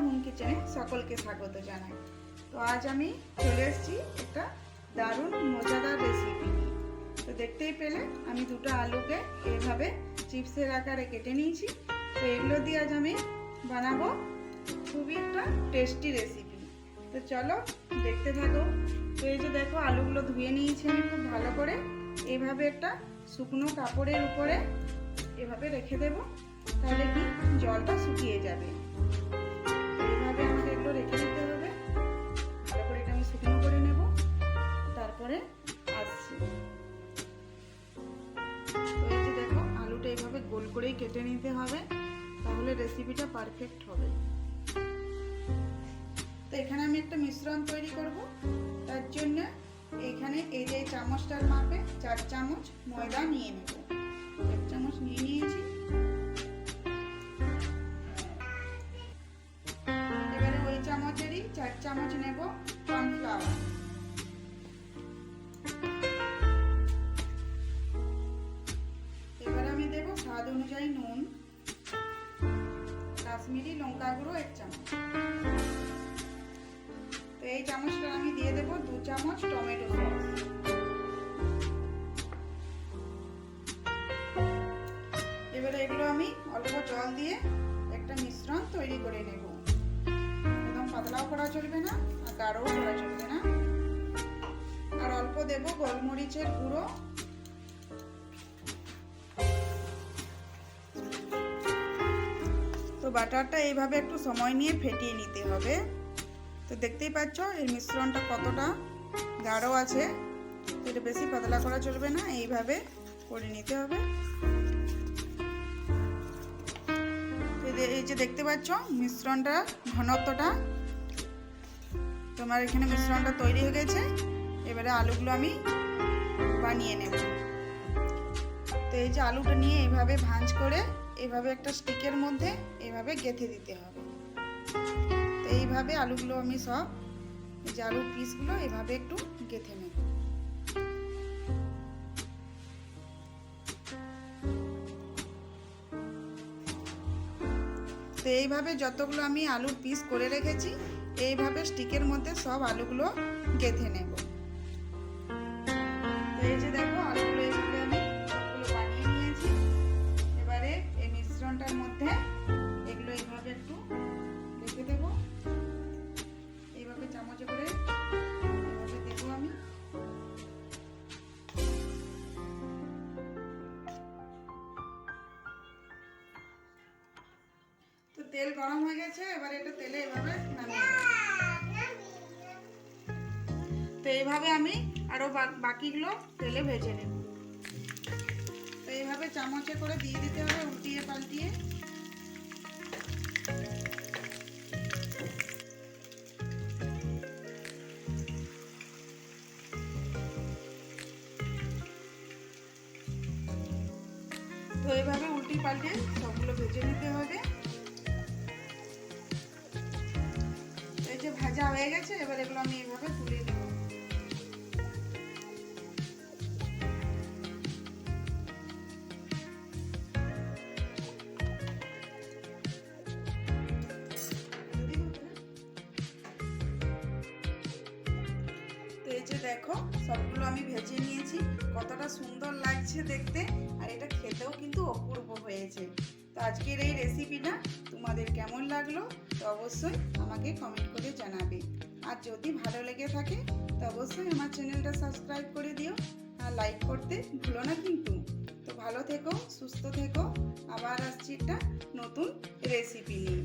Home কিচেনে সকলকে স্বাগত জানাই। তো আজ আমি চলে এসেছি একটা দারুণ মজাদার রেসিপি নিয়ে। তো দেখতেই পেলে আমি দুটো আলুকে এইভাবে চিপসের আকারে কেটে নিয়েছি। তো এগুলো দিয়ে আজ আমি বানাবো খুবই একটা টেস্টি রেসিপি। তো চলো দেখতে থাকো। তো এই যে দেখো আলুগুলো ধুয়ে নিয়েছি আমি খুব ভালো করে। এইভাবে একটা শুকনো কাপড়ের উপরে এভাবে রেখে দেব, তাহলে কি জলটা শুকিয়ে যাবে। এইভাবে আমাকে এগুলো রেখে দিতে হবে। ভালো করে এটা আমি শুকনো করে নেব, তারপরে আসছি। তো এই যে দেখো আলুটা এইভাবে গোল করেই কেটে নিতে হবে, তাহলে রেসিপিটা পারফেক্ট হবে। তো এখানে আমি একটা মিশ্রণ তৈরি করব। তার জন্য এখানে এই যে চামচটার মাপে 4 চামচ ময়দা নিয়ে নেব। 1 চামচ নিয়ে নিয়েছি। এবারে ওই চামচেরই 4 চামচ নেব কর্নফ্লাওয়ার। এবারে আমি দেব স্বাদ অনুযায়ী নুন, কাশ্মীরি লঙ্কা গুঁড়ো 1 চামচ। তো এই চামচটা আমি দিয়ে দেব 2 চামচ টমেটো সস। এবারে এগুলো আমি অল্প জল দিয়ে একটা মিশ্রণ তৈরি করে নেব। একদম পাতলাও করা চলবে না আর গাঢ়ও করা চলবে না। আর অল্প দেব গোলমরিচের গুঁড়ো। তো বাটারটা এইভাবে একটু সময় নিয়ে ফেটিয়ে নিতে হবে। তো দেখতেই পাচ্ছ এর মিশ্রণটা কতটা গাঢ় আছে। তো এটা বেশি পাতলা করা চলবে না, এইভাবে করে নিতে হবে। এই যে দেখতে পাচ্ছ মিশ্রণটা ঘনত্বটা, তোমার এখানে মিশ্রণটা তৈরি হয়ে গেছে। এবারে আলুগুলো আমি বানিয়ে নেব। তো এই যে আলুটা নিয়ে এইভাবে ভাঁজ করে এইভাবে একটা স্টিকের মধ্যে এইভাবে গেঁথে দিতে হবে। তো এইভাবে আলুগুলো আমি সব এই যে আলুর পিসগুলো এইভাবে একটু গেঁথে নেব। তো এইভাবে যতগুলো আমি আলুর পিস করে রেখেছি এইভাবে স্টিকের মধ্যে সব আলুগুলো গেঁথে নেব। তো এই যে দেখো আলুগুলো এইভাবে আমি সবগুলো বানিয়ে নিয়েছি। এবারে এই মিশ্রণটার মধ্যে এগুলো এইভাবে একটু রেখে দেবো। এইভাবে চামচে করে এইভাবে দেবো আমি। তো তেল গরম হয়ে গেছে, এবারে এটা তেলে এইভাবে নামিয়ে দেব। তো এইভাবে আমি আরো বাকিগুলো তেলে ভেজে নেব। তো এইভাবে চামচে করে দিয়ে দিতে হবে, উল্টিয়ে পাল্টিয়ে। তো এইভাবে উল্টি পাল্টে সবগুলো ভেজে নিতে হবে। এই যে ভাজা হয়ে গেছে, এবার এগুলো আমি এইভাবে তুলে দেব। তো এই যে দেখো সবগুলো আমি ভেজে নিয়েছি, কতটা সুন্দর লাগছে দেখতে, আর এটা খেতেও কিন্তু অপূর্ব হয়েছে। তো আজকের এই রেসিপিটা তোমাদের কেমন লাগলো তো অবশ্যই আমাকে কমেন্ট করে জানাবে। আর যদি ভালো লেগে থাকে তো অবশ্যই আমার চ্যানেলটা সাবস্ক্রাইব করে দিও আর লাইক করতে ভুলো না কিন্তু। তো ভালো থেকো, সুস্থ থেকো, আবার আসছি একটা নতুন রেসিপি নিয়ে।